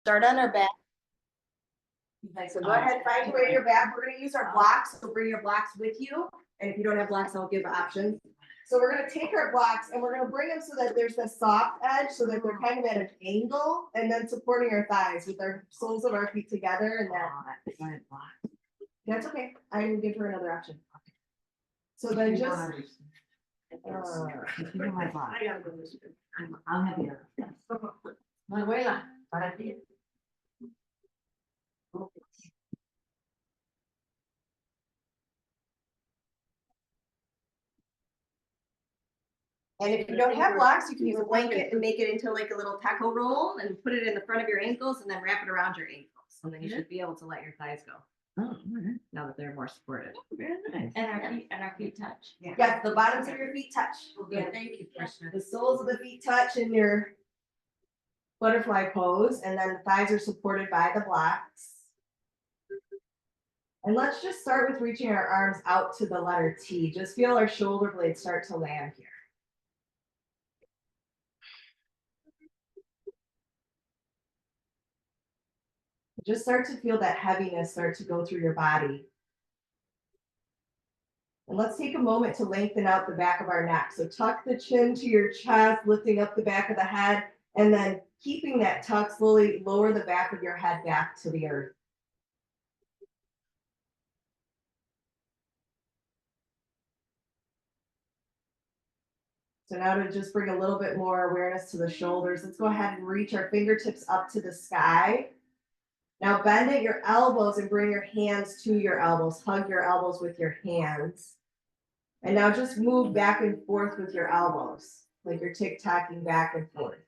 Start on our back. Okay, so go ahead, find your way to your back. We're gonna use our blocks, so bring your blocks with you. And if you don't have blocks, I'll give options. So we're gonna take our blocks and we're gonna bring them so that there's the soft edge, so that they're kind of at an angle, and then supporting our thighs with our soles of our feet together, and that. That's okay. I didn't give her another option. So then just. I'll have the other. Manuela, para ti. And if you don't have blocks, you can use a blanket and make it into like a little taco roll and put it in the front of your ankles and then wrap it around your ankles. And then you should be able to let your thighs go. Oh, all right. Now that they're more supported. Very nice. And our feet touch. Yes, the bottoms of your feet touch. Yeah, thank you, Krishna. The soles of the feet touch in your butterfly pose, and then the thighs are supported by the blocks. And let's just start with reaching our arms out to the letter T. Just feel our shoulder blades start to land here. Just start to feel that heaviness start to go through your body. And let's take a moment to lengthen out the back of our neck. So tuck the chin to your chest, lifting up the back of the head, and then keeping that tuck, slowly lower the back of your head back to the earth. So now to just bring a little bit more awareness to the shoulders, let's go ahead and reach our fingertips up to the sky. Now bend at your elbows and bring your hands to your elbows. Hug your elbows with your hands. And now just move back and forth with your elbows, like you're tick-tocking back and forth.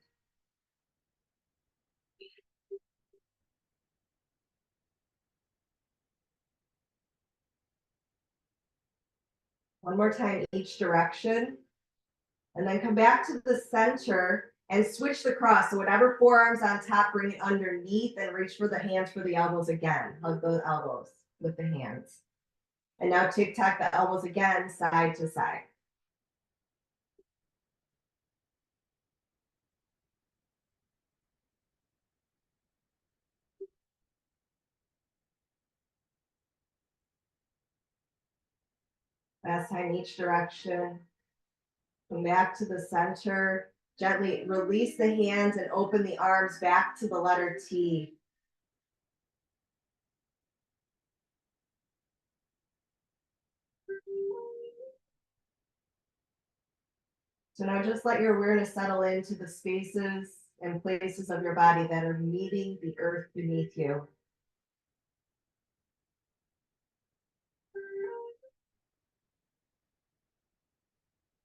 One more time, each direction. And then come back to the center and switch the cross. So whatever forearm's on top, bring it underneath and reach for the hands for the elbows again. Hug the elbows with the hands. And now tick-tock the elbows again, side to side. Last time, each direction. Come back to the center. Gently release the hands and open the arms back to the letter T. So now just let your awareness settle into the spaces and places of your body that are meeting the earth beneath you.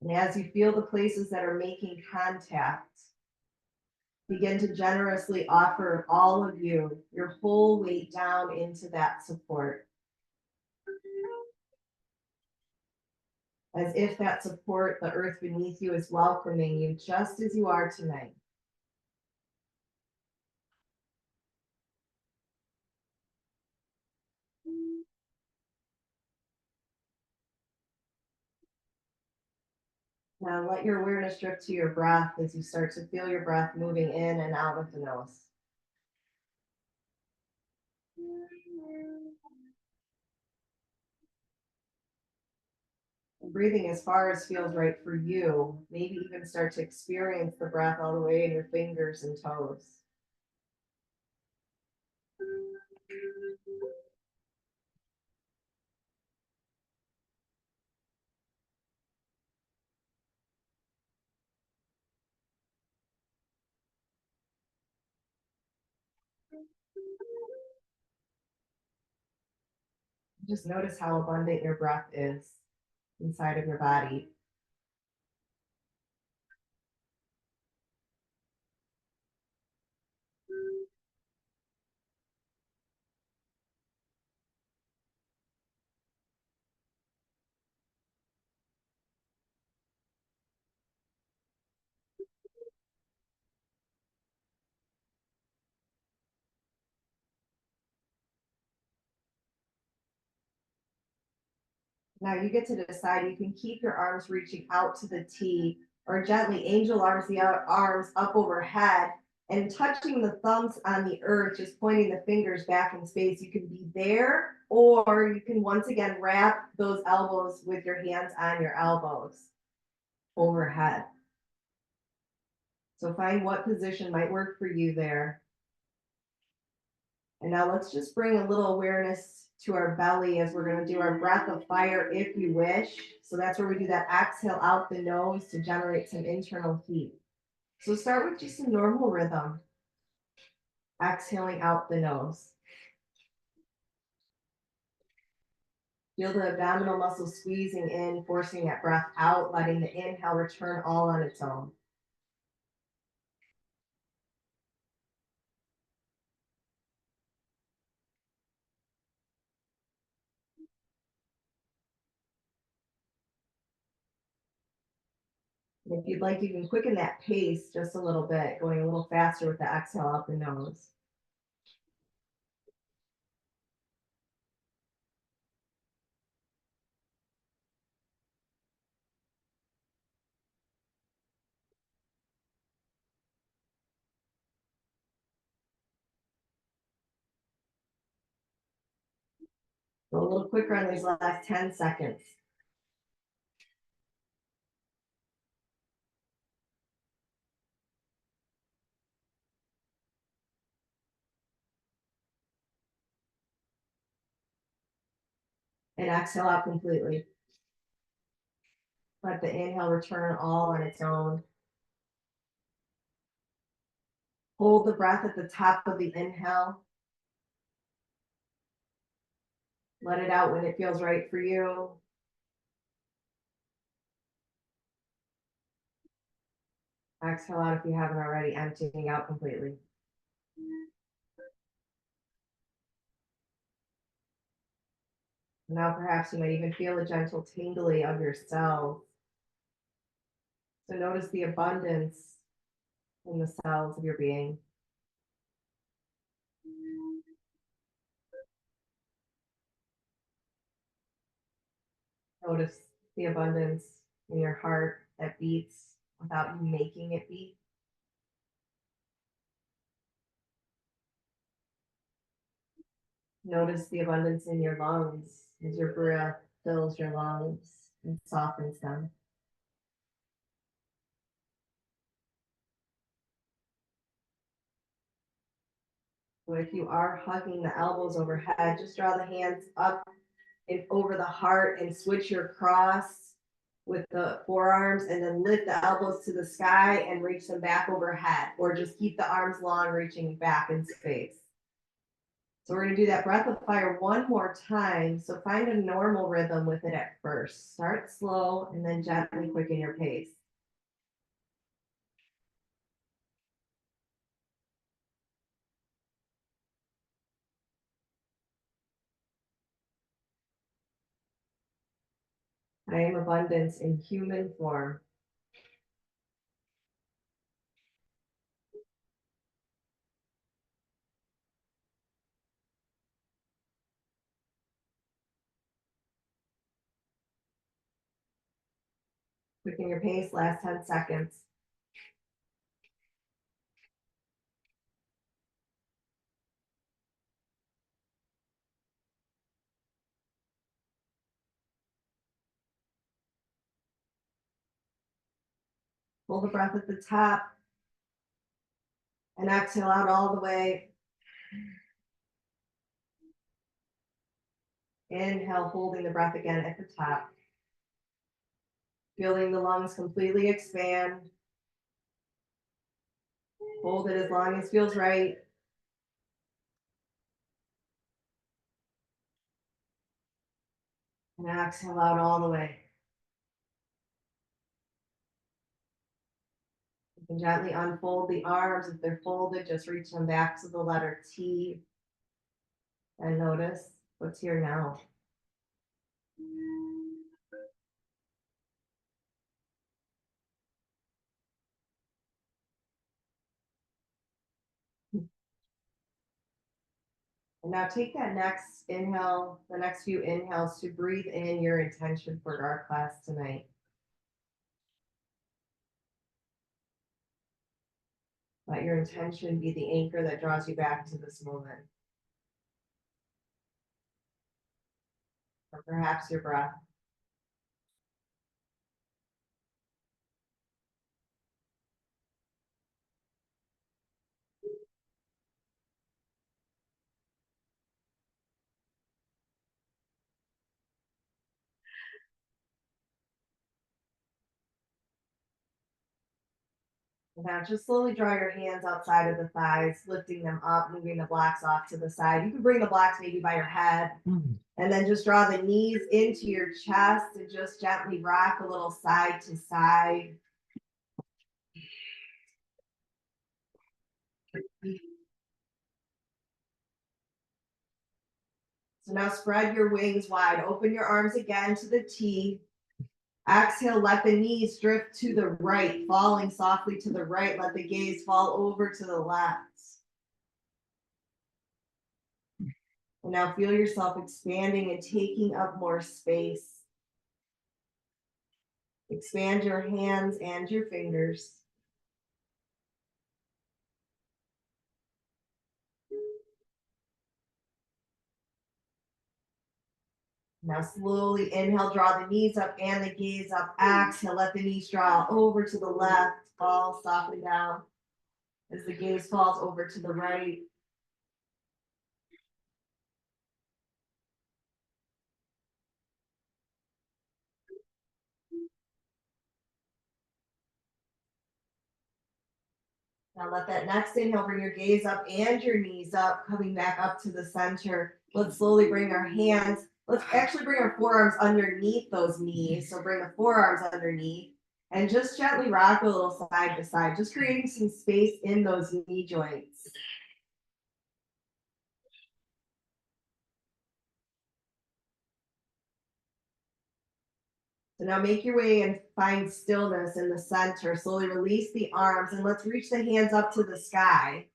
And as you feel the places that are making contact, begin to generously offer all of you, your whole weight down into that support. As if that support, the earth beneath you, is welcoming you just as you are tonight. Now let your awareness drift to your breath as you start to feel your breath moving in and out of the nose. Breathing as far as feels right for you. Maybe even start to experience the breath all the way in your fingers and toes. Just notice how abundant your breath is inside of your body. Now you get to decide, you can keep your arms reaching out to the T or gently angel arms the arms up overhead and touching the thumbs on the earth, just pointing the fingers back in space. You can be there, or you can once again wrap those elbows with your hands on your elbows overhead. So find what position might work for you there. And now let's just bring a little awareness to our belly as we're going to do our breath of fire if you wish. So that's where we do that exhale out the nose to generate some internal heat. So start with just a normal rhythm. Exhaling out the nose. Feel the abdominal muscles squeezing in, forcing that breath out, letting the inhale return all on its own. If you'd like, you can quicken that pace just a little bit, going a little faster with the exhale out the nose. Go a little quicker on these last 10 seconds. And exhale out completely. Let the inhale return all on its own. Hold the breath at the top of the inhale. Let it out when it feels right for you. Exhale out if you haven't already, emptying out completely. Now perhaps you might even feel a gentle tingly of your cells. So notice the abundance in the cells of your being. Notice the abundance in your heart that beats without you making it beat. Notice the abundance in your lungs as your breath fills your lungs and softens them. So if you are hugging the elbows overhead, just draw the hands up and over the heart and switch your cross with the forearms, and then lift the elbows to the sky and reach them back overhead, or just keep the arms long, reaching back in space. So we're going to do that breath of fire one more time. So find a normal rhythm with it at first. Start slow and then gently quicken your pace. I am abundance in human form. Quicken your pace, last 10 seconds. Hold the breath at the top and exhale out all the way. Inhale, holding the breath again at the top. Feeling the lungs completely expand. Hold it as long as feels right. And exhale out all the way. You can gently unfold the arms. If they're folded, just reach them back to the letter T. And notice what's here now. And now take that next inhale, the next few inhales to breathe in your intention for our class tonight. Let your intention be the anchor that draws you back to this moment. Or perhaps your breath. Now just slowly draw your hands outside of the thighs, lifting them up, moving the blocks off to the side. You can bring the blocks maybe by your head. And then just draw the knees into your chest and just gently rock a little side to side. So now spread your wings wide. Open your arms again to the T. Exhale, let the knees drift to the right, falling softly to the right. Let the gaze fall over to the left. And now feel yourself expanding and taking up more space. Expand your hands and your fingers. Now slowly inhale, draw the knees up and the gaze up. Exhale, let the knees draw over to the left, fall softly down as the gaze falls over to the right. Now let that next inhale bring your gaze up and your knees up, coming back up to the center. Let's slowly bring our hands. Let's actually bring our forearms underneath those knees. So bring the forearms underneath and just gently rock a little side to side, just creating some space in those knee joints. So now make your way and find stillness in the center. Slowly release the arms and let's reach the hands up to the sky.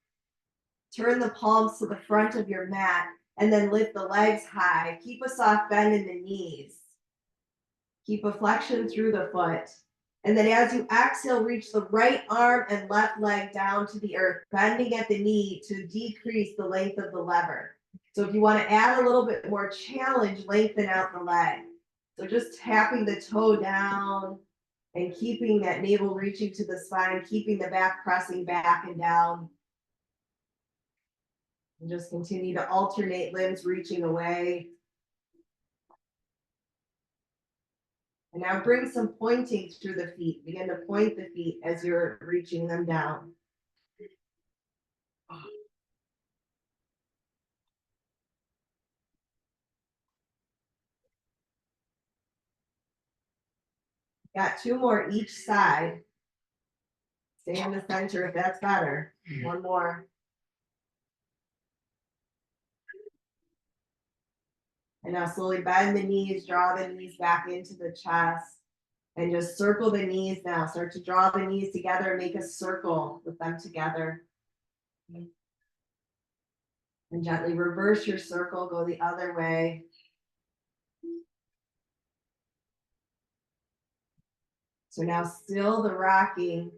Turn the palms to the front of your mat and then lift the legs high. Keep a soft bend in the knees. Keep a flexion through the foot. And then as you exhale, reach the right arm and left leg down to the earth, bending at the knee to decrease the length of the lever. So if you want to add a little bit more challenge, lengthen out the leg. So just tapping the toe down and keeping that navel reaching to the spine, keeping the back pressing back and down. And just continue to alternate limbs reaching away. And now bring some pointing through the feet. Begin to point the feet as you're reaching them down. Got two more each side. Stay in the center if that's better. One more. And now slowly bend the knees, draw the knees back into the chest. And just circle the knees now. Start to draw the knees together and make a circle with them together. And gently reverse your circle, go the other way. So now still the rocking,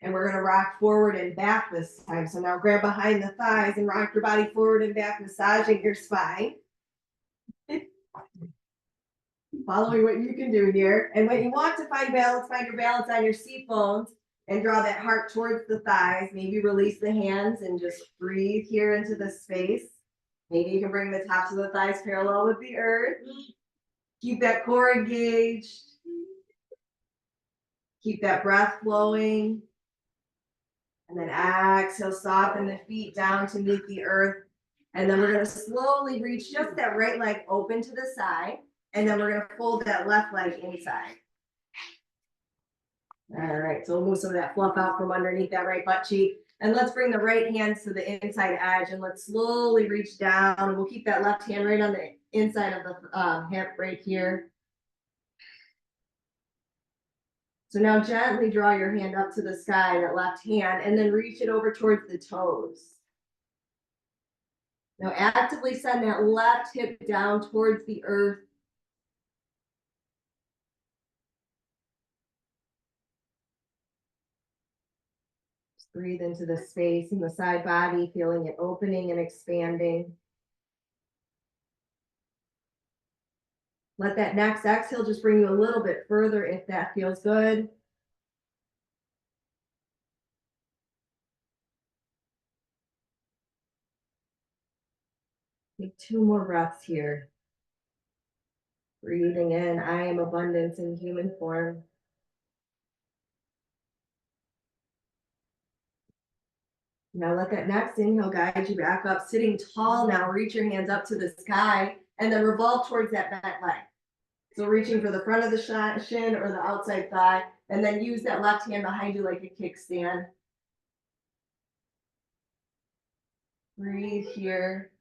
and we're gonna rock forward and back this time. So now grab behind the thighs and rock your body forward and back, massaging your spine. Following what you can do here. And when you want to find your balance on your seat bones and draw that heart towards the thighs. Maybe release the hands and just breathe here into the space. Maybe you can bring the tops of the thighs parallel with the earth. Keep that core engaged. Keep that breath flowing. And then exhale, soften the feet down to meet the earth. And then we're going to slowly reach just that right leg open to the side. And then we're going to fold that left leg inside. All right, so we'll move some of that fluff out from underneath that right butt cheek. And let's bring the right hand to the inside edge and let's slowly reach down. We'll keep that left hand right on the inside of the hip right here. So now gently draw your hand up to the sky, that left hand, and then reach it over towards the toes. Now actively send that left hip down towards the earth. Breathe into the space in the side body, feeling it opening and expanding. Let that next exhale just bring you a little bit further if that feels good. Take 2 more breaths here. Breathing in, I am abundance in human form. Now let that next inhale guide you back up, sitting tall now, reach your hands up to the sky, and then revolve towards that back leg. So reaching for the front of the shin or the outside thigh, and then use that left hand behind you like a kickstand. Breathe here.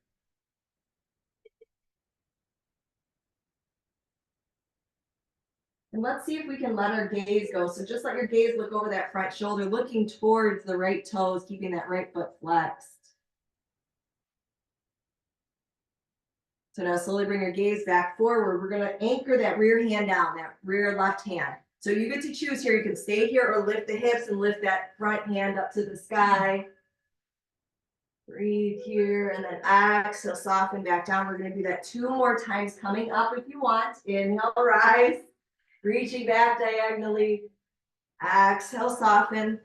And let's see if we can let our gaze go. So just let your gaze look over that front shoulder, looking towards the right toes, keeping that right foot flexed. So now slowly bring your gaze back forward. We're gonna anchor that rear hand down, that rear left hand. So you get to choose here. You can stay here or lift the hips and lift that front hand up to the sky. Breathe here and then exhale, soften back down. We're gonna do that 2 more times coming up if you want. Inhale, rise. Reaching back diagonally. Exhale, soften.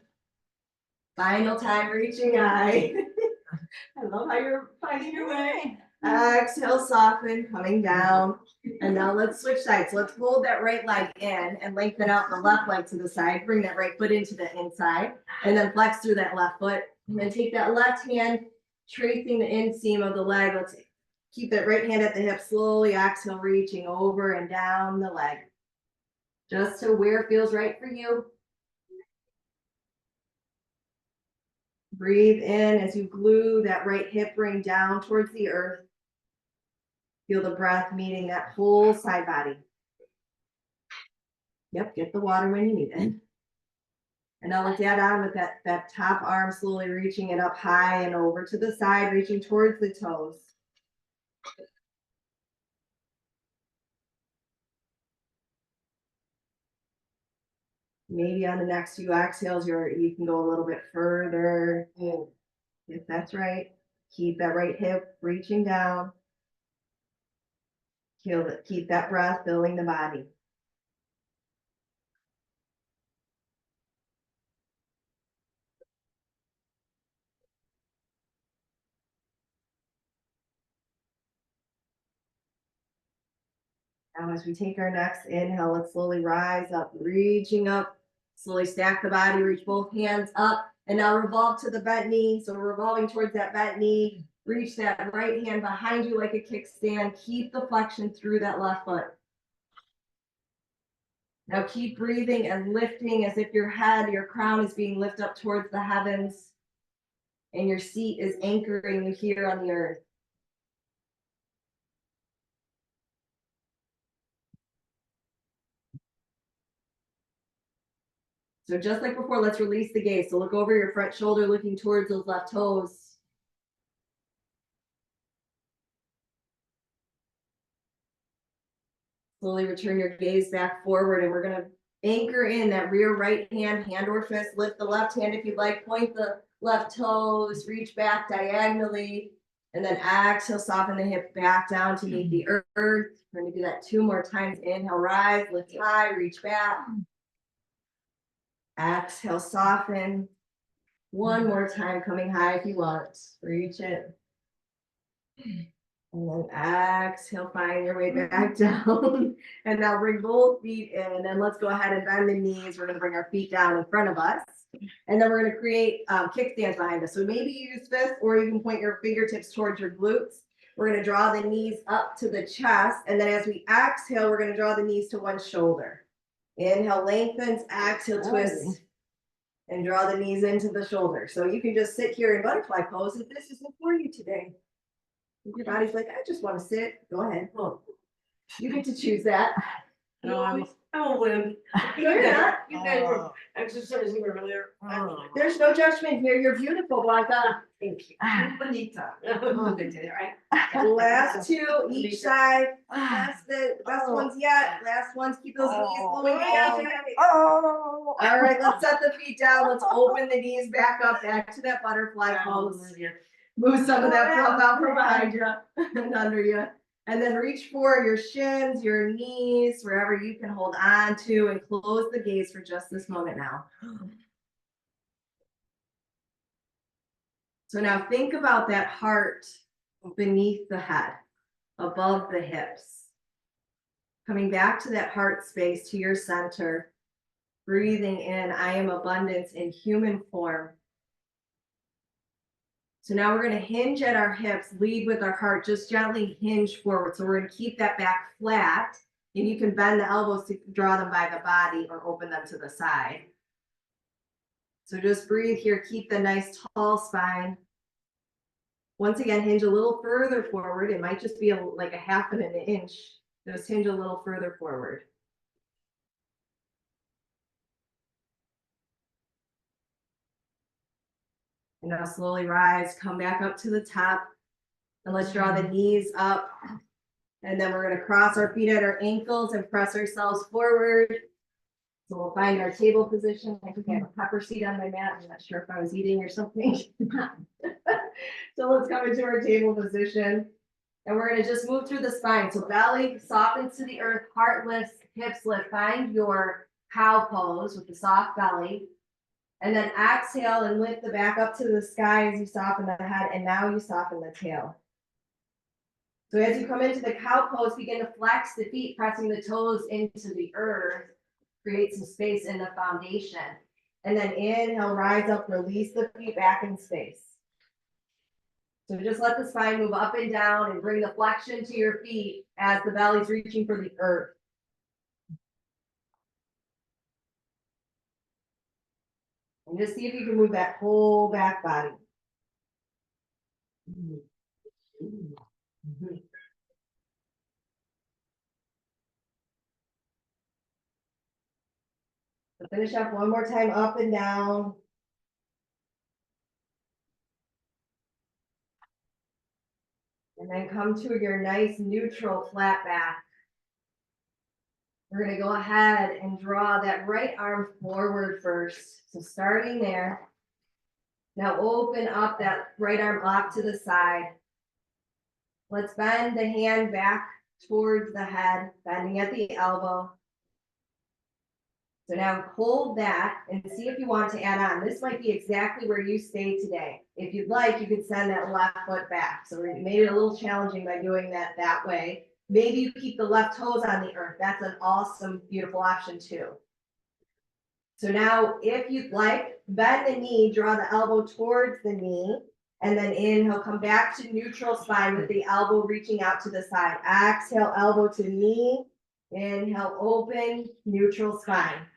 Final time, reaching high. I love how you're finding your way. Exhale, soften, coming down. And now let's switch sides. Let's hold that right leg in and lengthen out the left leg to the side. Bring that right foot into the inside and then flex through that left foot. And then take that left hand, tracing the inseam of the leg. Let's keep that right hand at the hip. Slowly exhale, reaching over and down the leg. Just to where feels right for you. Breathe in as you glue that right hip ring down towards the earth. Feel the breath meeting that whole side body. Yep, get the water when you need it. And now let's add on with that top arm, slowly reaching it up high and over to the side, reaching towards the toes. Maybe on the next few exhales, you can go a little bit further. If that's right, keep that right hip reaching down. Keep that breath filling the body. Now as we take our next inhale, let's slowly rise up, reaching up, slowly stack the body, reach both hands up, and now revolve to the bent knee. So we're revolving towards that bent knee. Reach that right hand behind you like a kickstand. Keep the flexion through that left foot. Now keep breathing and lifting as if your head, your crown is being lifted up towards the heavens, and your seat is anchoring you here on the earth. So just like before, let's release the gaze. So look over your front shoulder, looking towards those left toes. Slowly return your gaze back forward, and we're gonna anchor in that rear right hand, hand or fist. Lift the left hand if you'd like, point the left toes, reach back diagonally, and then exhale, soften the hip back down to meet the earth. We're gonna do that 2 more times. Inhale, rise, lift high, reach back. Exhale, soften. 1 more time, coming high if you want. Reach it. And then exhale, find your way back down. And now bring both feet in. And then let's go ahead and bend the knees. We're going to bring our feet down in front of us. And then we're going to create kickstands behind us. So maybe you use fists, or you can point your fingertips towards your glutes. We're going to draw the knees up to the chest. And then as we exhale, we're going to draw the knees to one shoulder. Inhale, lengthens, exhale, twist. And draw the knees into the shoulder. So you can just sit here in butterfly pose if this isn't for you today. If your body's like, I just want to sit, go ahead. You get to choose that. No, I'm a wimp. You're not. You guys were exercising earlier. There's no judgment here. You're beautiful, Blanca. Thank you. Bonita. They did it right. Last two each side. That's the best ones yet. Last ones, keep those knees going down. Oh. All right, let's set the feet down. Let's open the knees back up, back to that butterfly pose. Move some of that fluff out from behind you and under you. And then reach for your shins, your knees, wherever you can hold on to, and close the gaze for just this moment now. So now think about that heart beneath the head, above the hips. Coming back to that heart space, to your center. Breathing in, I am abundance in human form. So now we're going to hinge at our hips, lead with our heart, just gently hinge forward. So we're going to keep that back flat, and you can bend the elbows to draw them by the body or open them to the side. So just breathe here, keep the nice tall spine. Once again, hinge a little further forward. It might just be like a half an inch. Just hinge a little further forward. And now slowly rise, come back up to the top, and let's draw the knees up. And then we're going to cross our feet at our ankles and press ourselves forward. So we'll find our table position. I think I have a pepper seed on my mat. I'm not sure if I was eating or something. So let's come into our table position. And we're going to just move through the spine. So belly softens to the earth, heart lifts, hips lift. Find your cow pose with the soft belly. And then exhale and lift the back up to the sky as you soften the head, and now you soften the tail. So as you come into the cow pose, begin to flex the feet, pressing the toes into the earth, create some space in the foundation. And then inhale, rise up, release the feet back in space. So just let the spine move up and down and bring the flexion to your feet as the belly's reaching for the earth. And just see if you can move that whole back body. So finish up one more time, up and down. And then come to your nice neutral flat back. We're going to go ahead and draw that right arm forward first. So starting there. Now open up that right arm off to the side. Let's bend the hand back towards the head, bending at the elbow. So now hold that and see if you want to add on. This might be exactly where you stay today. If you'd like, you could send that left foot back. So we made it a little challenging by doing that way. Maybe you keep the left toes on the earth. That's an awesome, beautiful option too. So now, if you'd like, bend the knee, draw the elbow towards the knee, and then inhale, come back to neutral spine with the elbow reaching out to the side. Exhale, elbow to knee. Inhale, open, neutral spine.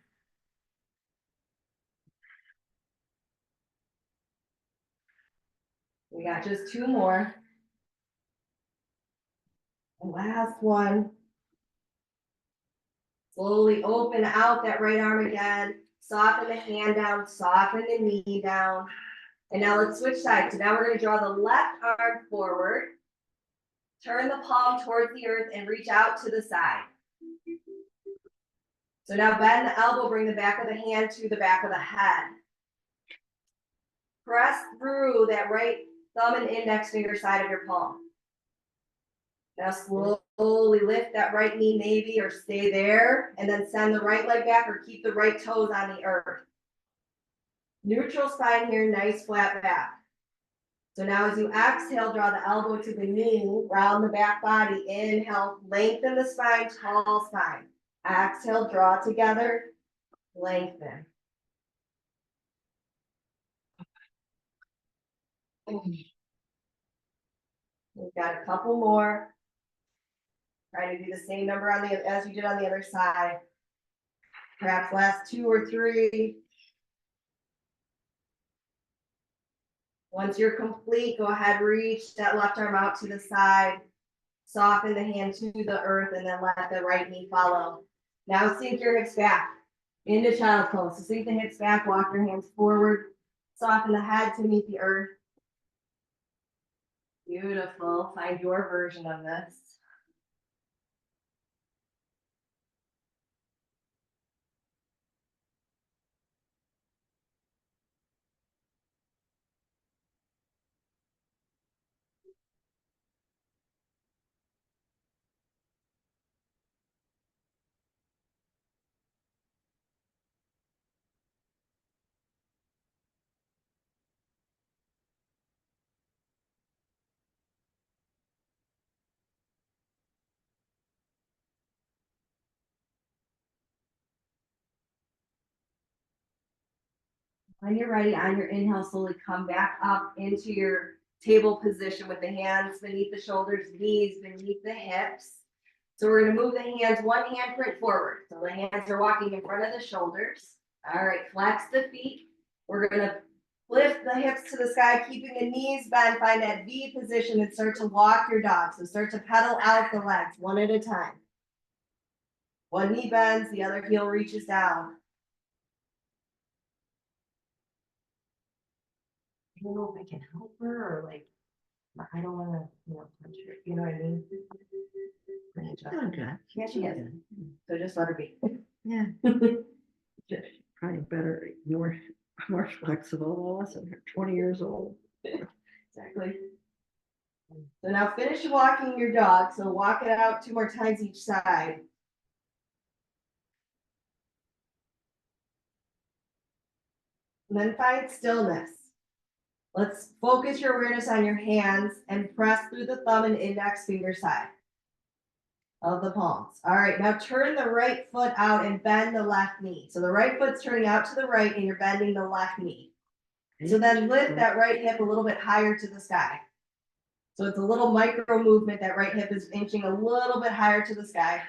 We got just two more. And last one. Slowly open out that right arm again. Soften the hand down, soften the knee down. And now let's switch sides. So now we're going to draw the left arm forward. Turn the palm towards the earth and reach out to the side. So now bend the elbow, bring the back of the hand to the back of the head. Press through that right thumb and index finger side of your palm. Now slowly lift that right knee maybe, or stay there, and then send the right leg back or keep the right toes on the earth. Neutral spine here, nice flat back. So now as you exhale, draw the elbow to the knee, round the back body. Inhale, lengthen the spine, tall spine. Exhale, draw together, lengthen. We've got a couple more. Try to do the same number on the as you did on the other side. Perhaps last 2 or 3. Once you're complete, go ahead, reach that left arm out to the side. Soften the hand to the earth and then let the right knee follow. Now sink your hips back into child pose. So sink the hips back, walk your hands forward, soften the head to meet the earth. Beautiful. Find your version of this. When you're ready, on your inhale, slowly come back up into your table position with the hands beneath the shoulders, knees beneath the hips. So we're gonna move the hands, one handprint forward. So the hands are walking in front of the shoulders. All right, flex the feet. We're gonna lift the hips to the sky, keeping the knees bent, find that V position and start to walk your dog. So start to pedal out the legs one at a time. One knee bends, the other heel reaches down. I don't know if I can help her or like, I don't wanna, punch her, you know what I mean? Doing good. Yeah, she is. So just let her be. Yeah. Just probably better, you're more flexible, listen, you're 20 years old. Exactly. So now finish walking your dog. So walk it out 2 more times each side. And then find stillness. Let's focus your awareness on your hands and press through the thumb and index finger side of the palms. All right, now turn the right foot out and bend the left knee. So the right foot's turning out to the right and you're bending the left knee. So then lift that right hip a little bit higher to the sky. So it's a little micro movement. That right hip is inching a little bit higher to the sky.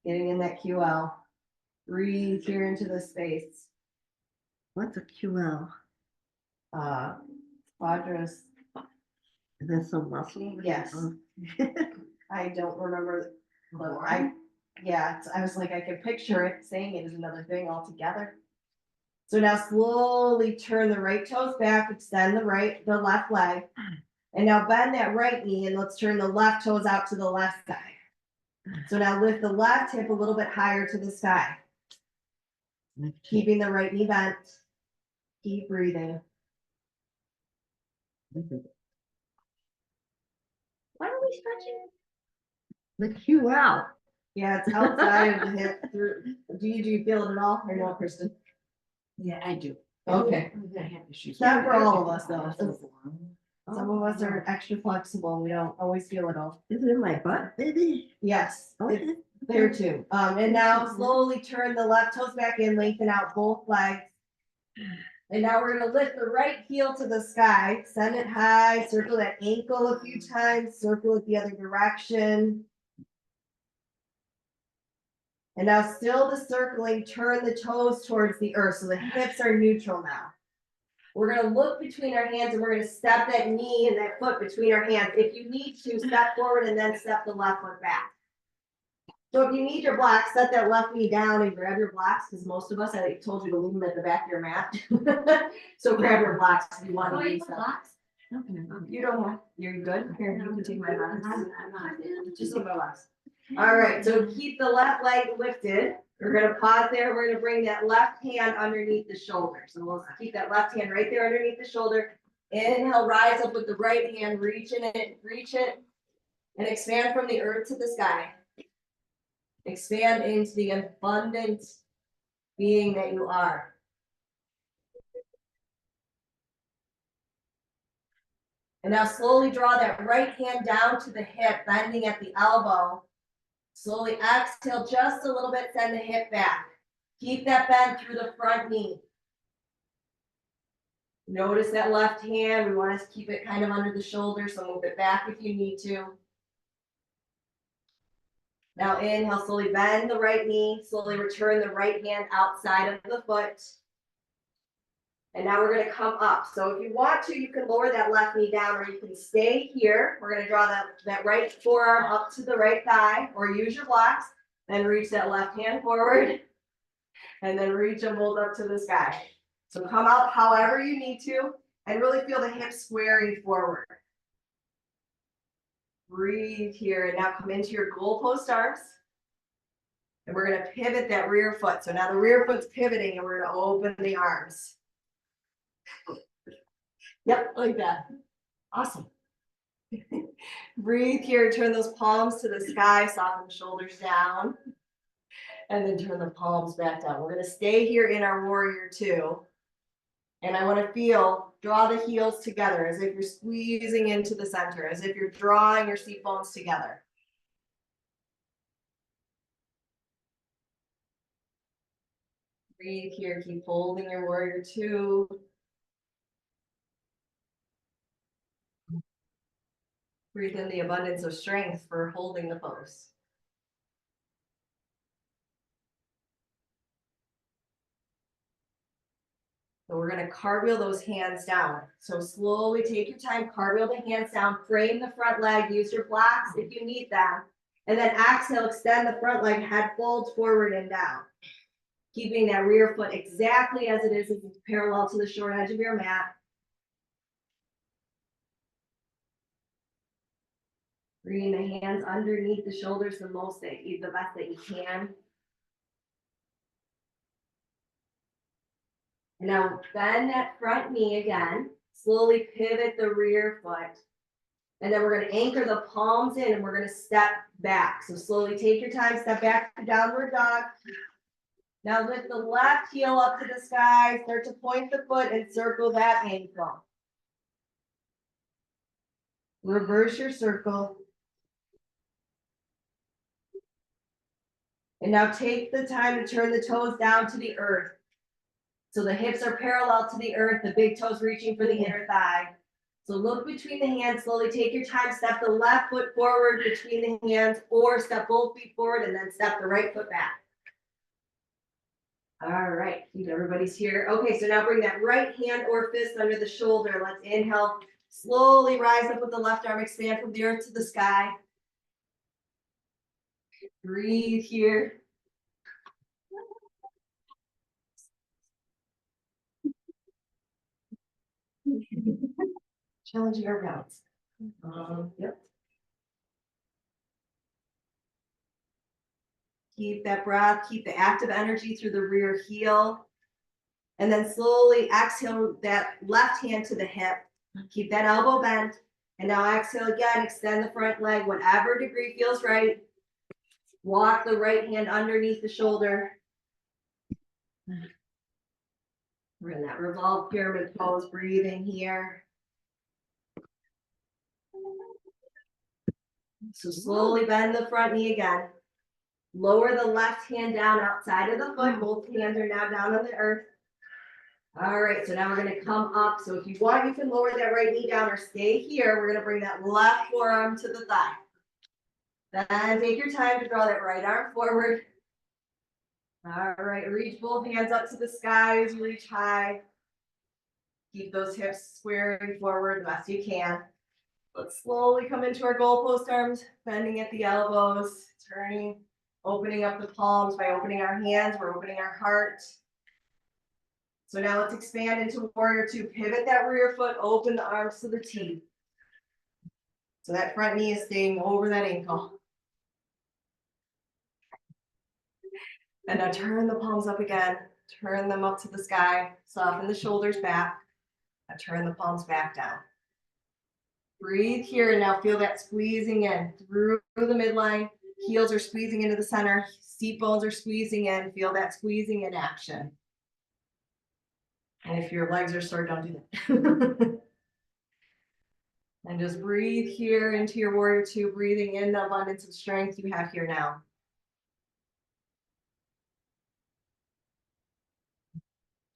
Getting in that QL. Breathe here into the space. What's a QL? Quadris. Is that some muscle? Yes. Oh. I don't remember. I was like, I could picture it. Saying it is another thing altogether. So now slowly turn the right toes back, extend the left leg. And now bend that right knee and let's turn the left toes out to the left side. So now lift the left hip a little bit higher to the sky. Keeping the right knee bent. Keep breathing. Why are we stretching? The QL. Yeah, it's outside of the hip. Do you feel it at all or no, Kristen? Yeah, I do. Okay. I have issues. It's not for all of us though. Oh, Some of us are extra flexible. We don't always feel it all. Is it in my butt, baby? Yes, it's Okay. there too. And now slowly turn the left toes back in, lengthen out both legs. And now we're gonna lift the right heel to the sky, send it high, circle that ankle a few times, circle it the other direction. And now still the circling, turn the toes towards the earth, so the hips are neutral now. We're gonna look between our hands and we're gonna step that knee and that foot between our hands. If you need to, step forward and then step the left foot back. So if you need your blocks, set that left knee down and grab your blocks, because most of us, I told you to leave them at the back of your mat. So grab your blocks if you want to use them. You don't have, you're good? Here, you can take my blocks. Just take my blocks. All right, so keep the left leg lifted. We're gonna pause there. We're gonna bring that left hand underneath the shoulder. So we'll keep that left hand right there underneath the shoulder. Inhale, rise up with the right hand, reach it, and expand from the earth to the sky. Expand into the abundant being that you are. And now slowly draw that right hand down to the hip, bending at the elbow. Slowly exhale just a little bit, send the hip back. Keep that bend through the front knee. Notice that left hand, we want to keep it kind of under the shoulder, so move it back if you need to. Now inhale, slowly bend the right knee, slowly return the right hand outside of the foot. And now we're gonna come up. So if you want to, you can lower that left knee down or you can stay here. We're gonna draw that right forearm up to the right thigh or use your blocks. Then reach that left hand forward. And then reach and hold up to the sky. So come out however you need to and really feel the hips squaring forward. Breathe here and now come into your goalpost arms. And we're gonna pivot that rear foot. So now the rear foot's pivoting and we're gonna open the arms. Yep, like that. Awesome. Breathe here, turn those palms to the sky, soften the shoulders down. And then turn the palms back down. We're gonna stay here in our warrior two. And I wanna draw the heels together as if you're squeezing into the center, as if you're drawing your seat bones together. Breathe here, keep holding your warrior two. Breathe in the abundance of strength for holding the pose. So we're gonna cartwheel those hands down. So slowly take your time, cartwheel the hands down, frame the front leg, use your blocks if you need them. And then exhale, extend the front leg, head folds forward and down. Keeping that rear foot exactly as it is, parallel to the short edge of your mat. Bringing the hands underneath the shoulders the best that you can. And now bend that front knee again. Slowly pivot the rear foot. And then we're going to anchor the palms in and we're going to step back. So slowly take your time, step back to downward dog. Now lift the left heel up to the sky, start to point the foot and circle that ankle. Reverse your circle. And now take the time to turn the toes down to the earth. So the hips are parallel to the earth, the big toes reaching for the inner thigh. So look between the hands, slowly take your time, step the left foot forward between the hands or step both feet forward and then step the right foot back. All right, keep everybody's here. Okay, so now bring that right hand or fist under the shoulder. Let's inhale, slowly rise up with the left arm, expand from the earth to the sky. Breathe here. Challenging our balance. Yep. Keep that breath, keep the active energy through the rear heel. And then slowly exhale that left hand to the hip. Keep that elbow bent. And now exhale again, extend the front leg, whatever degree feels right. Walk the right hand underneath the shoulder. We're in that revolved pyramid pose, breathing here. So slowly bend the front knee again. Lower the left hand down outside of the foot. Both hands are now down on the earth. All right, so now we're gonna come up. So if you want, you can lower that right knee down or stay here. We're gonna bring that left forearm to the thigh. Then take your time to draw that right arm forward. All right, reach both hands up to the sky as you reach high. Keep those hips squaring forward the best you can. Let's slowly come into our goalpost arms, bending at the elbows, turning, opening up the palms. By opening our hands, we're opening our heart. So now let's expand into warrior two. Pivot that rear foot, open the arms to the T. So that front knee is staying over that ankle. And now turn the palms up again. Turn them up to the sky. Soften the shoulders back. Now turn the palms back down. Breathe here and now feel that squeezing in through the midline. Heels are squeezing into the center. Seat bones are squeezing in. Feel that squeezing in action. And if your legs are sore, don't do that. And just breathe here into your warrior two, breathing in the abundance of strength you have here now.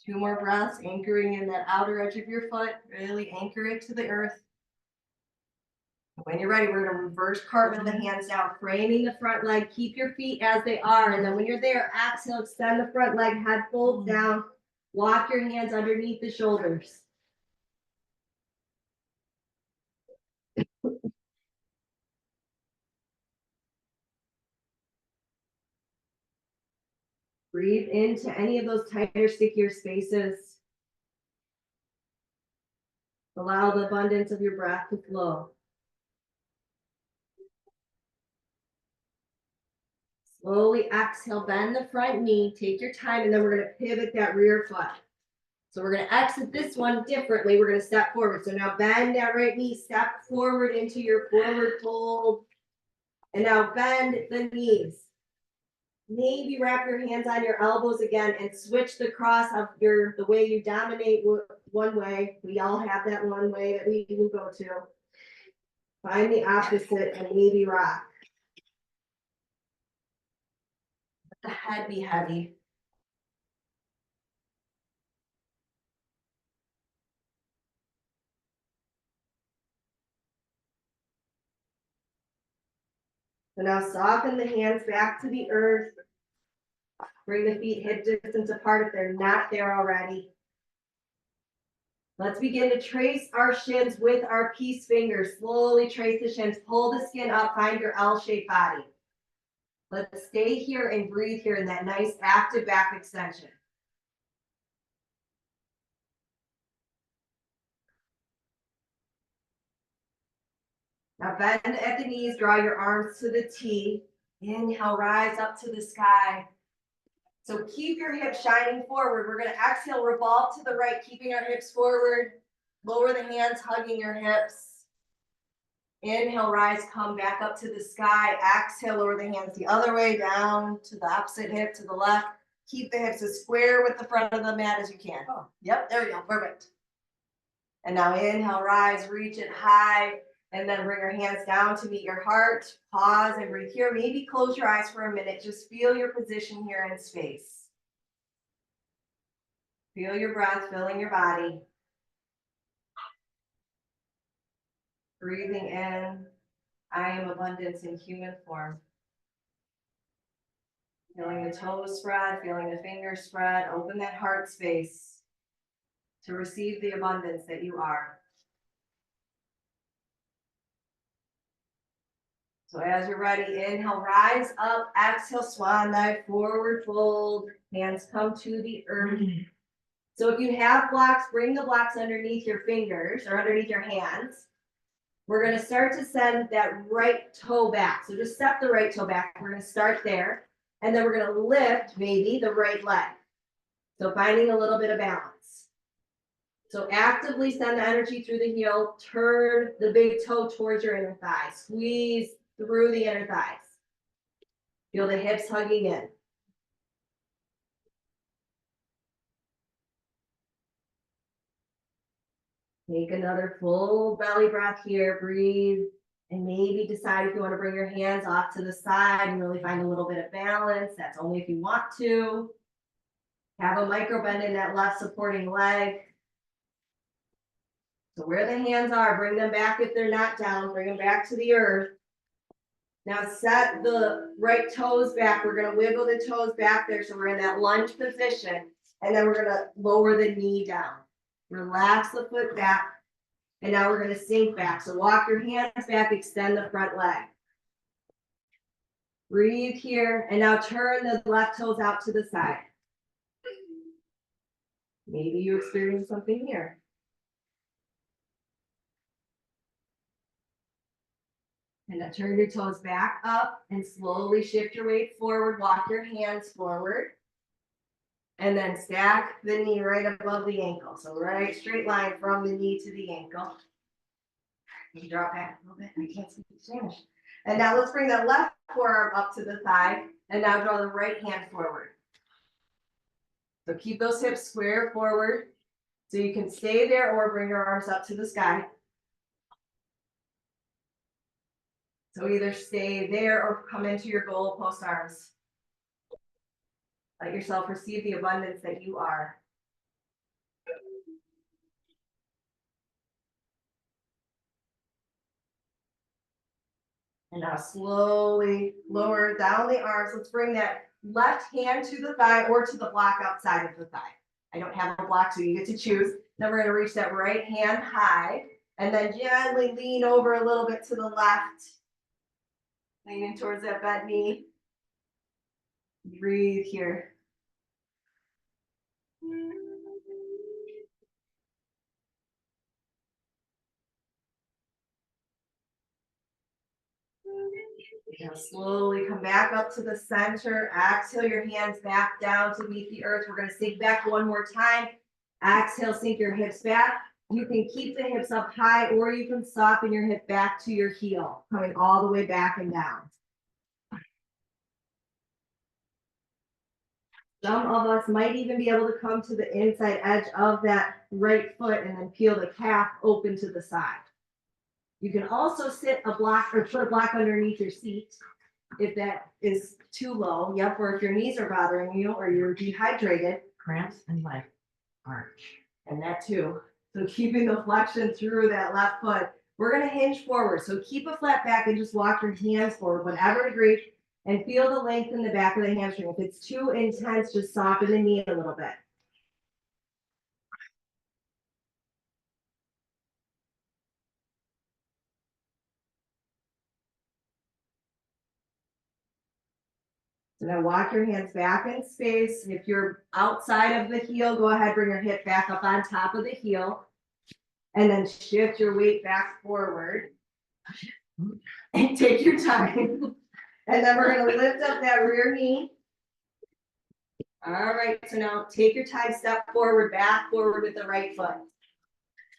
Two more breaths, anchoring in that outer edge of your foot. Really anchor it to the earth. When you're ready, we're going to reverse cartwheel the hands down, framing the front leg. Keep your feet as they are. And then when you're there, exhale, extend the front leg, head folds down. Walk your hands underneath the shoulders. Breathe into any of those tighter, stickier spaces. Allow the abundance of your breath to flow. Slowly exhale, bend the front knee, take your time, and then we're gonna pivot that rear foot. So we're gonna exit this one differently. We're gonna step forward. So now bend that right knee, step forward into your forward fold. And now bend the knees. Maybe wrap your hands on your elbows again and switch the cross of the way you dominate one way. We all have that one way that we can go to. Find the opposite and maybe rock. Let the head be heavy. So now soften the hands back to the earth. Bring the feet hip distance apart if they're not there already. Let's begin to trace our shins with our peace fingers. Slowly trace the shins, pull the skin up, find your L-shaped body. Let's stay here and breathe here in that nice active back extension. Now bend at the knees, draw your arms to the T. Inhale, rise up to the sky. So keep your hips shining forward. We're gonna exhale, revolve to the right, keeping our hips forward. Lower the hands, hugging your hips. Inhale, rise, come back up to the sky. Exhale, lower the hands the other way, down to the opposite hip, to the left. Keep the hips as square with the front of the mat as you can. Oh, yep, there we go, perfect. And now inhale, rise, reach it high, and then bring your hands down to meet your heart. Pause and breathe here. Maybe close your eyes for a minute. Just feel your position here in space. Feel your breath filling your body. Breathing in, I am abundance in human form. Feeling the toes spread, feeling the fingers spread. Open that heart space to receive the abundance that you are. So as you're ready, inhale, rise up, exhale, swan dive, forward fold, hands come to the earth. So if you have blocks, bring the blocks underneath your fingers or underneath your hands. We're gonna start to send that right toe back. So just step the right toe back. We're gonna start there. And then we're gonna lift maybe the right leg. So finding a little bit of balance. So actively send the energy through the heel, turn the big toe towards your inner thigh, squeeze through the inner thighs. Feel the hips hugging in. Take another full belly breath here, breathe, and maybe decide if you want to bring your hands off to the side and really find a little bit of balance. That's only if you want to. Have a micro bend in that left supporting leg. So where the hands are, bring them back if they're not down, bring them back to the earth. Now set the right toes back. We're gonna wiggle the toes back there so we're in that lunge position. And then we're gonna lower the knee down. Relax the foot back. And now we're gonna sink back. So walk your hands back, extend the front leg. Breathe here, and now turn the left toes out to the side. Maybe you experience something here. And now turn your toes back up and slowly shift your weight forward. Walk your hands forward. And then stack the knee right above the ankle. So right straight line from the knee to the ankle. You drop back a little bit. I can't speak Spanish. And now let's bring that left forearm up to the thigh. And now draw the right hand forward. So keep those hips square forward. So you can stay there or bring your arms up to the sky. So either stay there or come into your goal post arms. Let yourself receive the abundance that you are. And now slowly lower down the arms. Let's bring that left hand to the thigh or to the block outside of the thigh. I don't have a block, so you get to choose. Then we're gonna reach that right hand high and then gently lean over a little bit to the left. Leaning towards that bent knee. Breathe here. Now slowly come back up to the center. Exhale your hands back down to meet the earth. We're gonna sink back one more time. Exhale, sink your hips back. You can keep the hips up high or you can soften your hip back to your heel, coming all the way back and down. Some of us might even be able to come to the inside edge of that right foot and then peel the calf open to the side. You can also sit a block or put a block underneath your seat if that is too low. Yep, or if your knees are bothering you or you're dehydrated. Cramps and like arch. And that too. So keeping the flexion through that left foot. We're gonna hinge forward. So keep a flat back and just walk your hands forward, whatever degree, and feel the length in the back of the hamstring. If it's too intense, just soften the knee a little bit. So now walk your hands back in space. If you're outside of the heel, go ahead, bring your hip back up on top of the heel. And then shift your weight back forward. And take your time. And then we're gonna lift up that rear knee. All right, so now take your time, step forward, back forward with the right foot.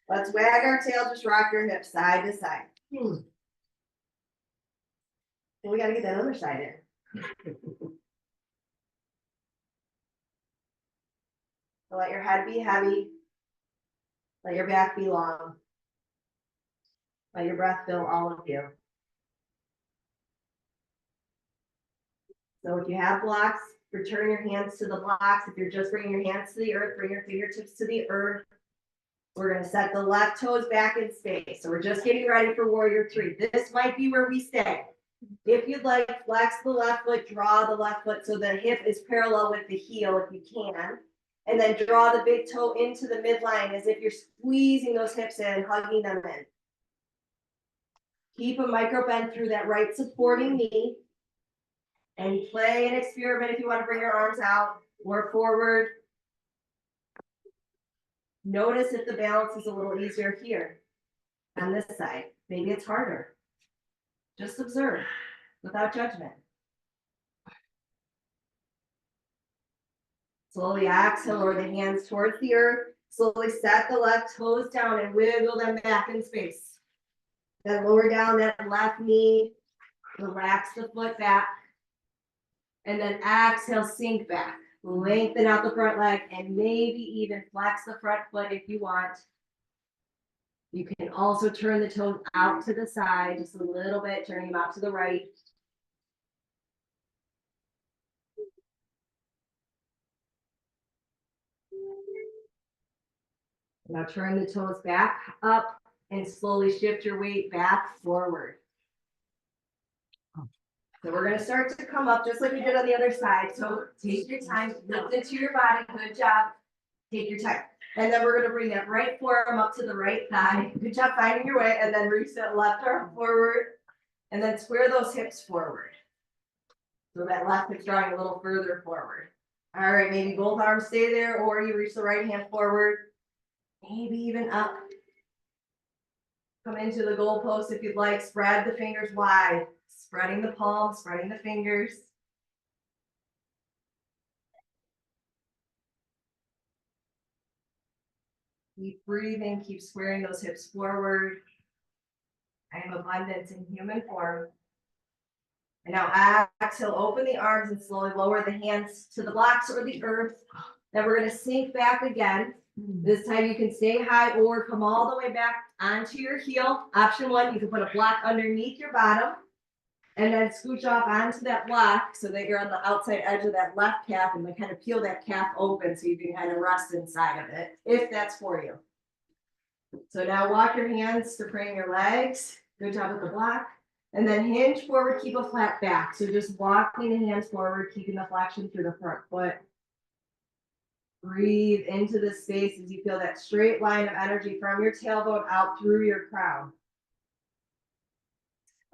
Let's wag our tail, just rock your hips side to side. And we gotta get that other side in. So let your head be heavy. Let your back be long. Let your breath fill all of you. So if you have blocks, return your hands to the blocks. If you're just bringing your hands to the earth, bring your fingertips to the earth. We're gonna set the left toes back in space. So we're just getting ready for warrior three. This might be where we stay. If you'd like, flex the left foot, draw the left foot so the hip is parallel with the heel if you can. And then draw the big toe into the midline as if you're squeezing those hips in, hugging them in. Keep a micro bend through that right supporting knee. And play and experiment if you want to bring your arms out or forward. Notice if the balance is a little easier here on this side. Maybe it's harder. Just observe without judgment. Slowly exhale, lower the hands towards the earth. Slowly set the left toes down and wiggle them back in space. Then lower down that left knee. Relax the foot back. And then exhale, sink back. Lengthen out the front leg and maybe even flex the front foot if you want. You can also turn the toes out to the side just a little bit, turning them out to the right. Now turn the toes back up and slowly shift your weight back forward. So we're gonna start to come up just like we did on the other side. So take your time, lift into your body, good job. Take your time. And then we're gonna bring that right forearm up to the right thigh. Good job finding your way and then reach that left arm forward. And then square those hips forward. So that left hip's drawing a little further forward. All right, maybe both arms stay there or you reach the right hand forward. Maybe even up. Come into the goalpost if you'd like, spread the fingers wide. Spreading the palms, spreading the fingers. Keep breathing, keep squaring those hips forward. I am abundance in human form. And now exhale, open the arms and slowly lower the hands to the blocks or the earth. Then we're gonna sink back again. This time you can stay high or come all the way back onto your heel. Option one, you can put a block underneath your bottom. And then scooch off onto that block so that you're on the outside edge of that left calf and then kind of peel that calf open so you can kind of rest inside of it, if that's for you. So now walk your hands to frame your legs. Good job with the block. And then hinge forward, keep a flat back. So just walking the hands forward, keeping the flexion through the front foot. Breathe into the space as you feel that straight line of energy from your tailbone out through your crown.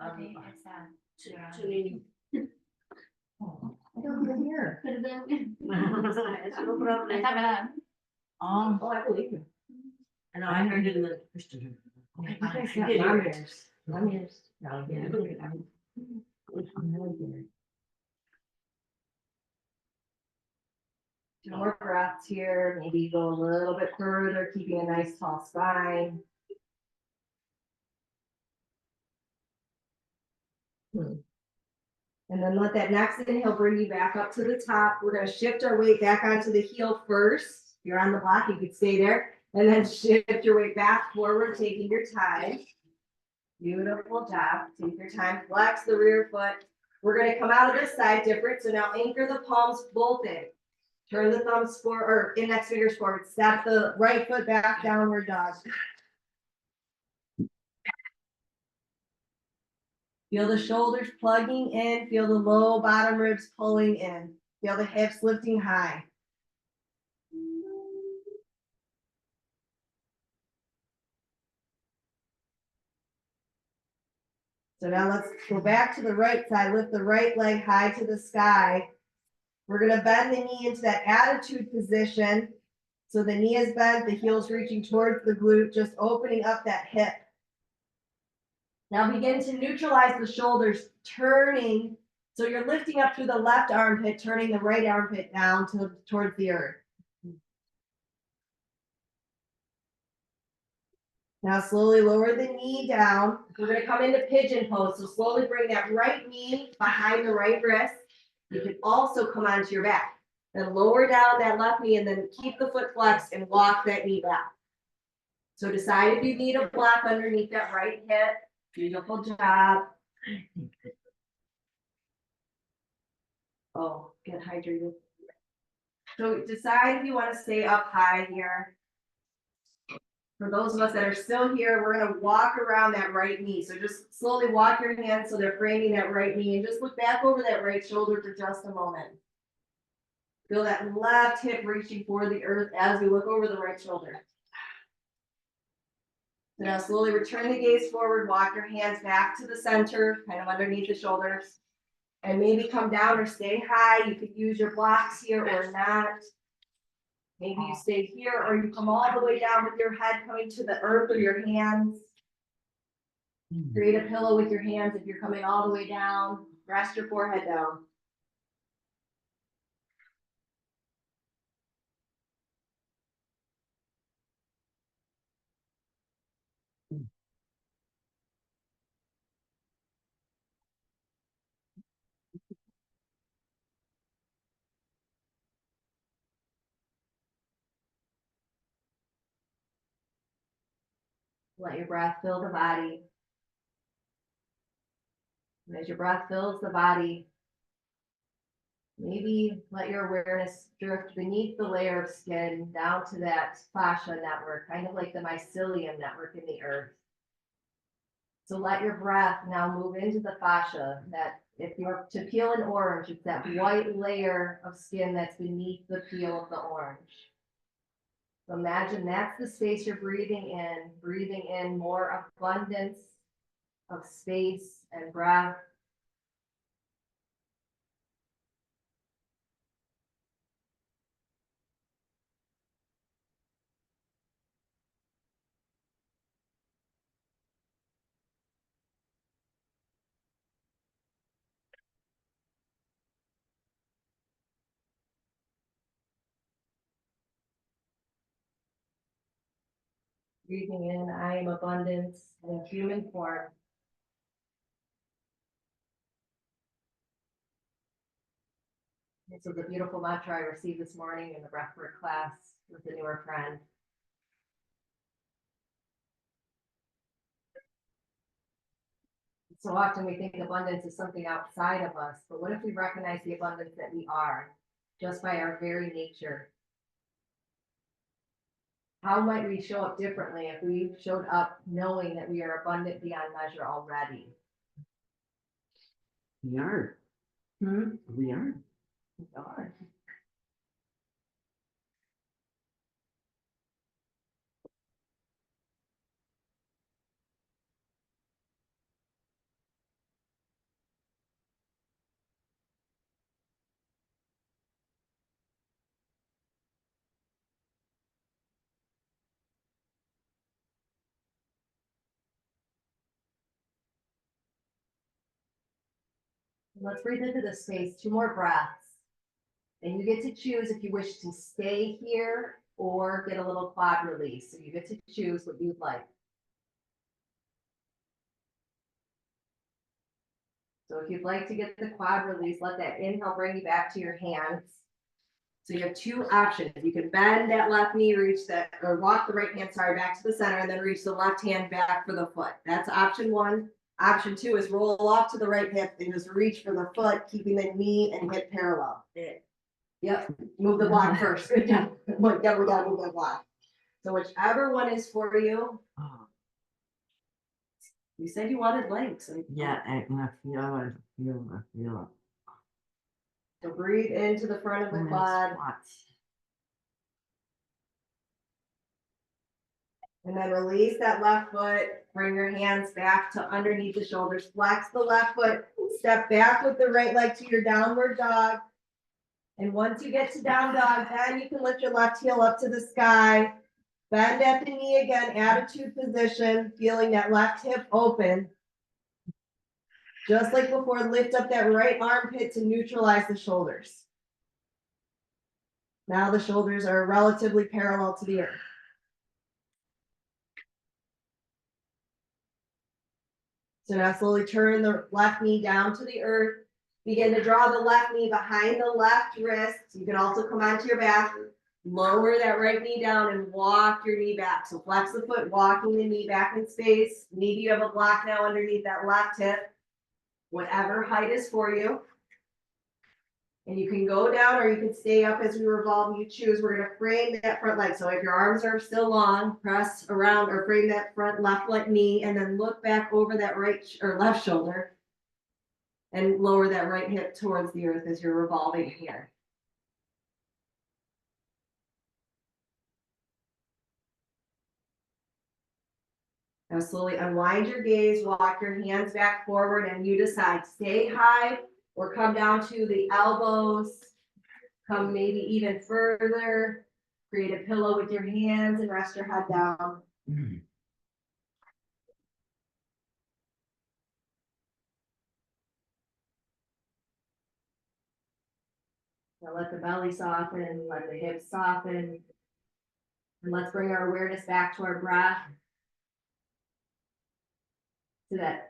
Okay, it's that. I don't even hear. Could have been. It's no problem. It's not bad. Oh, I believe you. I know, I heard it in the first. You guys got long ears. Long ears. No, Yeah. Two more breaths here. Maybe go a little bit further, keeping a nice tall spine. And then let that next inhale bring you back up to the top. We're gonna shift our weight back onto the heel first. If you're on the block, you could stay there. And then shift your weight back forward, taking your time. Beautiful job. Take your time, flex the rear foot. We're gonna come out of this side different. So now anchor the palms both in. Turn the thumbs forward, or index fingers forward. Step the right foot back, downward dog. Feel the shoulders plugging in, feel the low bottom ribs pulling in. Feel the hips lifting high. So now let's go back to the right side, lift the right leg high to the sky. We're gonna bend the knee into that attitude position. So the knee is bent, the heel's reaching towards the glute, just opening up that hip. Now begin to neutralize the shoulders, turning. So you're lifting up through the left armpit, turning the right armpit down towards the earth. Now slowly lower the knee down. We're gonna come into pigeon pose. So slowly bring that right knee behind the right wrist. You can also come onto your back. Then lower down that left knee and then keep the foot flexed and walk that knee back. So decide if you need a block underneath that right hip. Beautiful job. Oh, get hydrated. So decide if you want to stay up high here. For those of us that are still here, we're gonna walk around that right knee. So just slowly walk your hands so they're framing that right knee and just look back over that right shoulder for just a moment. Feel that left hip reaching for the earth as we look over the right shoulder. So now slowly return the gaze forward, walk your hands back to the center, kind of underneath the shoulders. And maybe come down or stay high. You could use your blocks here or not. Maybe you stay here or you come all the way down with your head coming to the earth or your hands. Create a pillow with your hands if you're coming all the way down. Rest your forehead down. Let your breath fill the body. And as your breath fills the body, maybe let your awareness drift beneath the layer of skin down to that fascia network, kind of like the mycelium network in the earth. So let your breath now move into the fascia. That if you're to peel an orange, it's that white layer of skin that's beneath the peel of the orange. So imagine that's the space you're breathing in more abundance of space and breath. Breathing in, I am abundance in human form. This was a beautiful mantra I received this morning in the breathwork class with a newer friend. So often we think abundance is something outside of us, but what if we recognize the abundance that we are just by our very nature? How might we show up differently if we showed up knowing that we are abundant beyond measure already? We are. Hmm? We are. We are. Let's breathe into this space, 2 more breaths. And you get to choose if you wish to stay here or get a little quad release. So you get to choose what you'd like. So if you'd like to get the quad release, let that inhale bring you back to your hands. So you have 2 options. You can bend that left knee, reach that, or walk the right hand, sorry, back to the center, and then reach the left hand back for the foot. That's option 1. Option 2 is roll off to the right hip and just reach for the foot, keeping the knee and hip parallel. Yep, move the block first. Good job. Like, yeah, we gotta move the block. So whichever one is for you. Oh, You said you wanted legs. yeah, I feel. So breathe into the front of the quad. And then release that left foot, bring your hands back to underneath the shoulders, flex the left foot, step back with the right leg to your downward dog. And once you get to down dog, then you can lift your left heel up to the sky. Bend at the knee again, attitude position, feeling that left hip open. Just like before, lift up that right armpit to neutralize the shoulders. Now the shoulders are relatively parallel to the earth. So now slowly turn the left knee down to the earth. Begin to draw the left knee behind the left wrist. You can also come onto your back. Lower that right knee down and walk your knee back. So flex the foot, walking the knee back in space. Maybe you have a block now underneath that left hip. Whatever height is for you. And you can go down or you can stay up as we revolve. You choose. We're going to frame that front leg. So if your arms are still long, press around or frame that front left leg knee and then look back over that right or left shoulder and lower that right hip towards the earth as you're revolving here. Now slowly unwind your gaze, walk your hands back forward, and you decide stay high or come down to the elbows, come maybe even further, create a pillow with your hands and rest your head down. Now let the belly soften, let the hips soften. And let's bring our awareness back to our breath. To that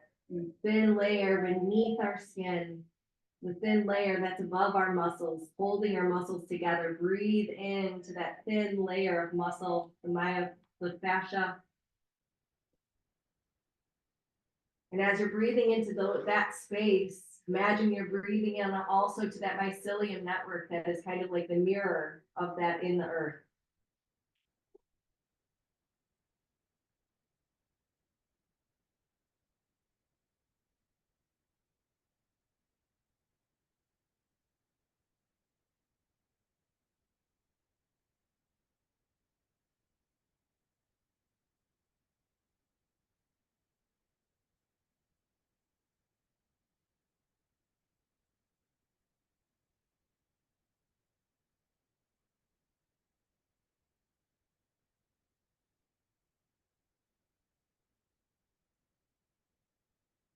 thin layer beneath our skin, the thin layer that's above our muscles, holding our muscles together. Breathe into that thin layer of muscle, the fascia. And as you're breathing into that space, imagine you're breathing in also to that mycelium network that is kind of like the mirror of that in the earth.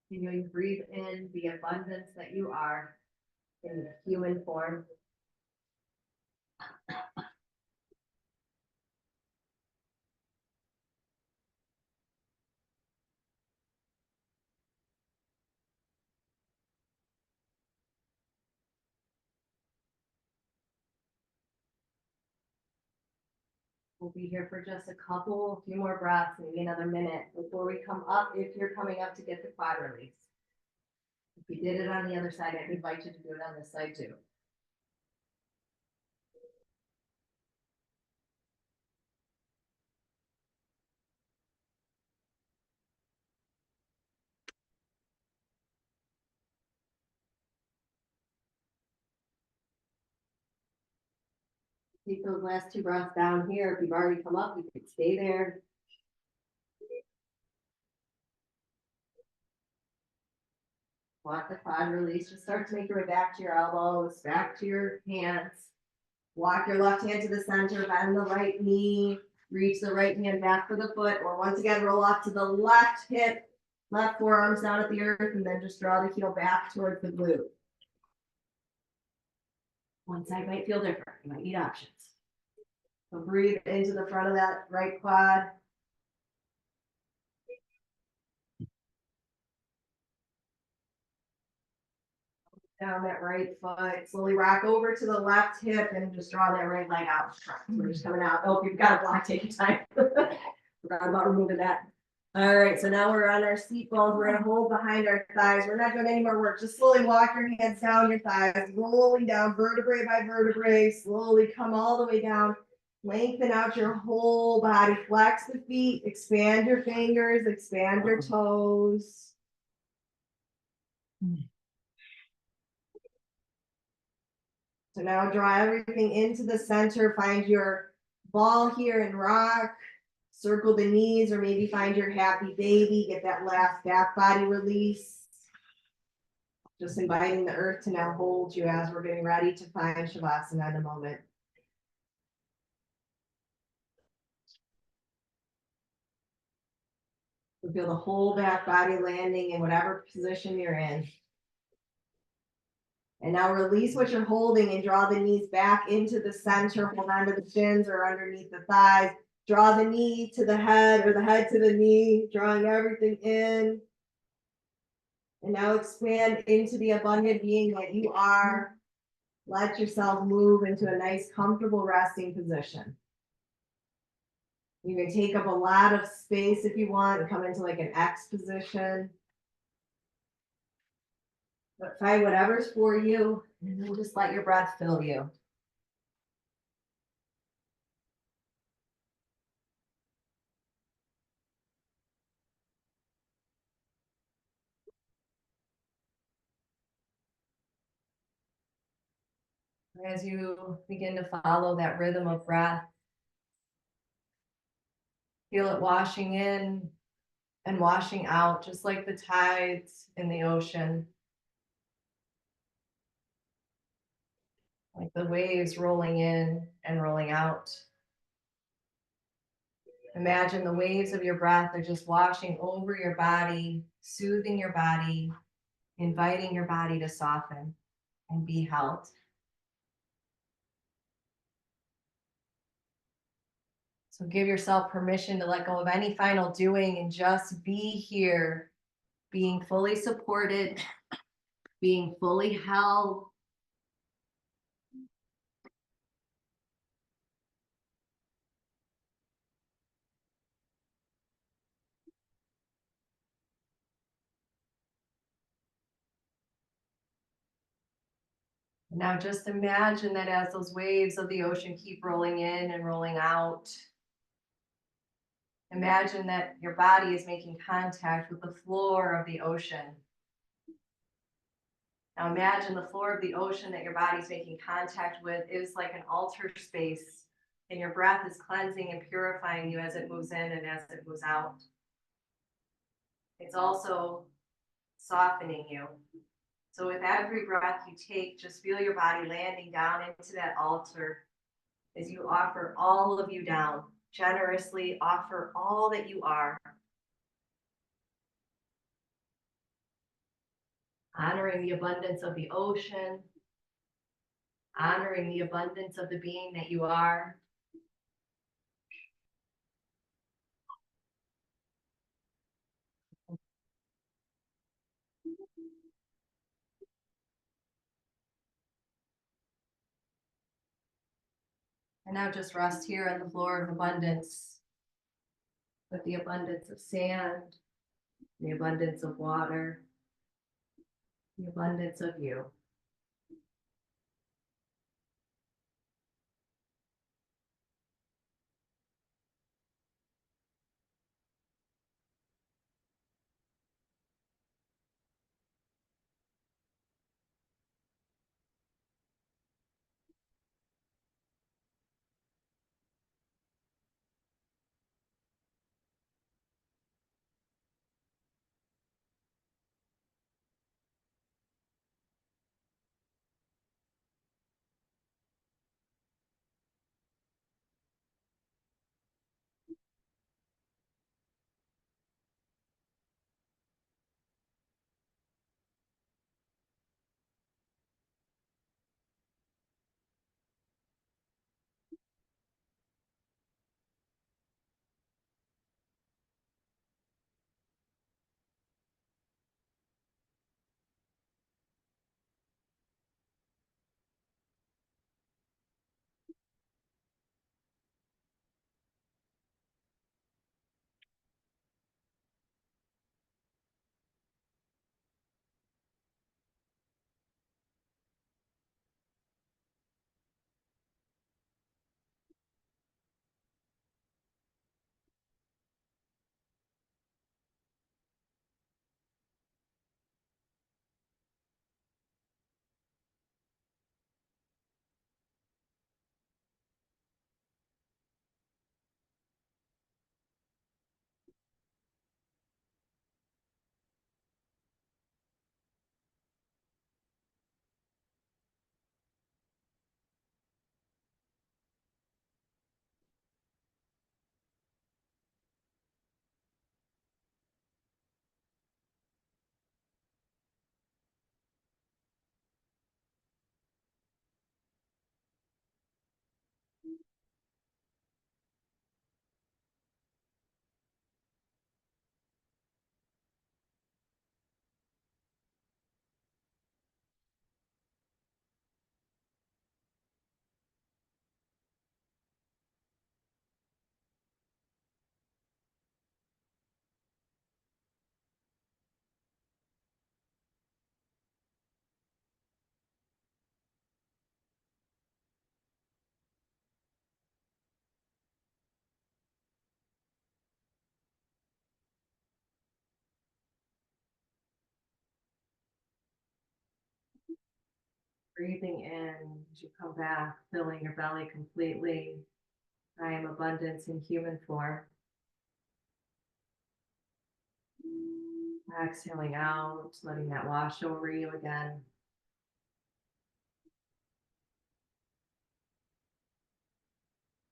You breathe in the abundance that you are in the human form. We'll be here for just a few more breaths, maybe another minute before we come up, if you're coming up to get the quad release. If you did it on the other side, I'd invite you to do it on this side too. Take those last 2 breaths down here. If you've already come up, you can stay there. Walk the quad release. Just start to make your way back to your elbows, back to your hands. Walk your left hand to the center, bend the right knee, reach the right hand back for the foot, or once again, roll off to the left hip, left forearms down at the earth, and then just draw the heel back towards the glute. One side might feel different, you might need options. So breathe into the front of that right quad. Down that right foot, slowly rock over to the left hip and just draw that right leg out. We're just coming out. Oh, you've got a block, take your time. Forgot about removing that. All right, so now we're on our seat bones. We're gonna hold behind our thighs. We're not doing any more work. Just slowly walk your hands down your thighs, rolling down vertebrae by vertebrae. Slowly come all the way down. Lengthen out your whole body. Flex the feet, expand your fingers, expand your toes. So now draw everything into the center, find your ball here and rock, circle the knees, or maybe find your happy baby, get that last back body release. Just inviting the earth to now hold you as we're getting ready to find Shavasana in a moment. So feel the whole back body landing in whatever position you're in. And now release what you're holding and draw the knees back into the center. Hold on to the shins or underneath the thighs. Draw the knee to the head or the head to the knee, drawing everything in. And now expand into the abundant being that you are. Let yourself move into a nice, comfortable resting position. You can take up a lot of space if you want and come into like an X position. But find whatever's for you, and then just let your breath fill you. As you begin to follow that rhythm of breath, feel it washing in and washing out, just like the tides in the ocean. Like the waves rolling in and rolling out. Imagine the waves of your breath are just washing over your body, soothing your body, inviting your body to soften and be held. So give yourself permission to let go of any final doing and just be here, being fully supported, being fully held. Now just imagine that as those waves of the ocean keep rolling in and rolling out, imagine that your body is making contact with the floor of the ocean. Now imagine the floor of the ocean that your body's making contact with is like an altar space, and your breath is cleansing and purifying you as it moves in and as it moves out. It's also softening you. So with every breath you take, just feel your body landing down into that altar as you offer all of you down. Generously offer all that you are. Honoring the abundance of the ocean, honoring the abundance of the being that you are. And now just rest here on the floor of abundance with the abundance of sand, the abundance of water, the abundance of you. Breathing in as you come back, filling your belly completely. I am abundance in human form. Exhaling out, letting that wash over you again.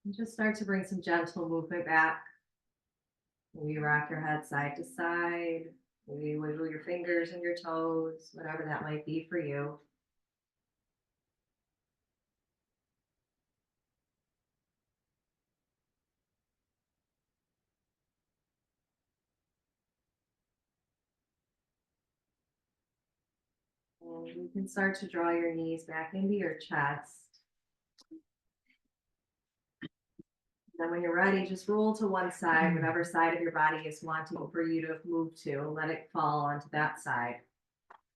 And just start to bring some gentle movement back. Maybe rock your head side to side. Maybe wiggle your fingers and your toes, whatever that might be for you. And you can start to draw your knees back into your chest. Then when you're ready, just roll to one side, whatever side of your body is wanting for you to move to. Let it fall onto that side.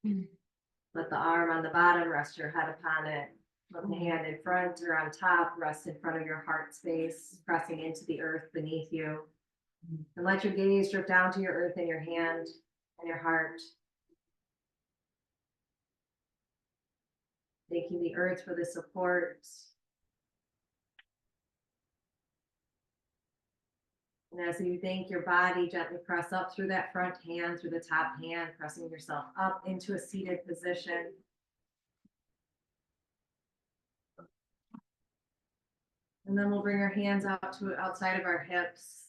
Let the arm on the bottom rest your head upon it. Let the hand in front or on top rest in front of your heart space, pressing into the earth beneath you. And let your gaze drip down to your earth in your hand and your heart. Thanking the earth for the support. And as you thank your body, gently press up through that front hand, through the top hand, pressing yourself up into a seated position. And then we'll bring our hands out to outside of our hips.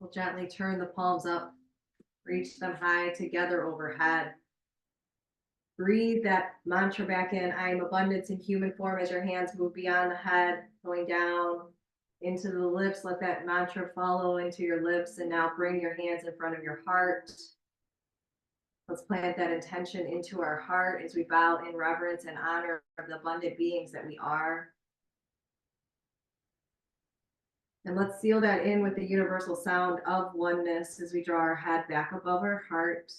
We'll gently turn the palms up, reach them high together overhead. Breathe that mantra back in. I am abundance in human form as your hands move beyond the head, going down into the lips. Let that mantra follow into your lips. And now bring your hands in front of your heart. Let's plant that intention into our heart as we bow in reverence and honor of the abundant beings that we are. And let's seal that in with the universal sound of oneness as we draw our head back above our heart.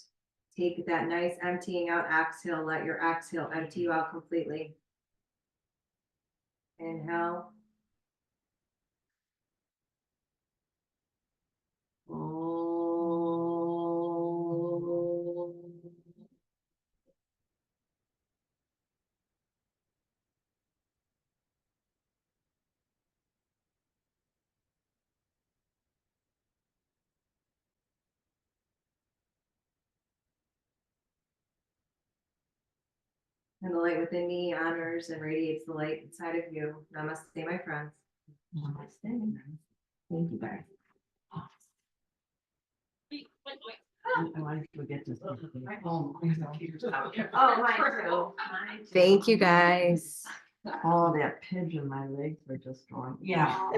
Take that nice emptying out exhale. Let your exhale empty you out completely. Inhale. And the light within me honors and radiates the light inside of you. Namaste, my friends. Namaste. Thank you, guys. I wanted to forget to. Oh, mine too. Thank you, guys. Oh, that pigeon, my legs were just going. Yeah.